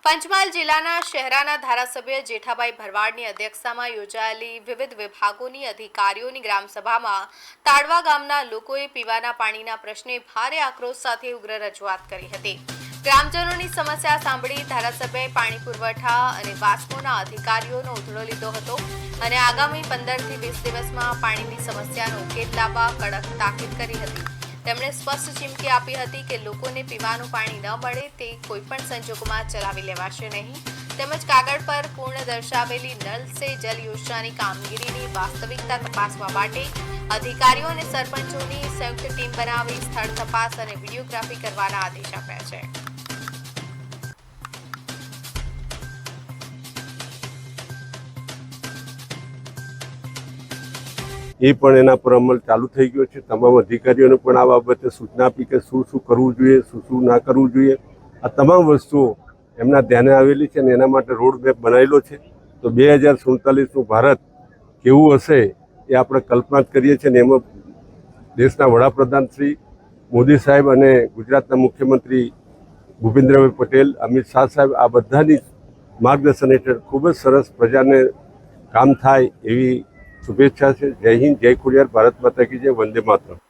પંચમહાલ જિલ્લાના શહેરાના ધારાસભ્ય જેઠાભાઈ ભરવાડની અધ્યક્ષતામાં યોજાયેલી વિવિધ વિભાગોની અધિકારીઓની ગ્રામસભામાં તાડવા ગામના લોકોએ પીવાના પાણીના પ્રશ્ને ભારે આક્રોશ સાથે ઉગ્ર રજૂઆત કરી હતી। ગ્રામજનોની સમસ્યા સાંભળી ધારાસભ્યએ પાણી પુરવઠા અને વાસ્મોના અધિકારીઓનો ઉધડો લીધો હતો અને આગામી 15 થી 20 દિવસમાં પાણીની સમસ્યાનો ઉકેલ લાવવા કડક તાકીદ કરી હતી। તેમણે સ્પષ્ટ ચીમકી આપી હતી કે લોકોને પીવાનું પાણી ન મળે તે કોઈપણ સંજોગોમાં ચલાવી લેવાશે નહીં તેમજ કાગળ પર પૂર્ણ દર્શાવેલી નલ સે જલ યોજનાની કામગીરીની વાસ્તવિકતા તપાસવા માટે અધિકારીઓ અને સરપંચોની સંયુક્ત ટીમ બનાવી સ્થળ તપાસ અને વિડીયોગ્રાફી કરવાના આદેશ આપ્યા છે। એ પણ એના પર અમલ ચાલુ થઈ ગયો છે। તમામ અધિકારીઓને પણ આ બાબતે સૂચના આપી કે શું શું કરવું જોઈએ, શું શું ના કરવું જોઈએ। આ તમામ વસ્તુઓ એમના ધ્યાને આવેલી છે અને એના માટે રોડ મેપ બનાવેલો છે। તો 2047નું ભારત કેવું હશે એ આપણે કલ્પના જ કરીએ છીએ અને એમાં દેશના વડાપ્રધાન શ્રી મોદી સાહેબ અને ગુજરાતના મુખ્યમંત્રી ભૂપેન્દ્રભાઈ પટેલ, અમિત શાહ સાહેબ આ બધાની માર્ગદર્શન હેઠળ ખૂબ જ સરસ પ્રજાને કામ થાય એવી શુભેચ્છા છે। જય હિન્દ, જય ખોડિયાર, ભારત માતા કી જય, વંદે માતરમ।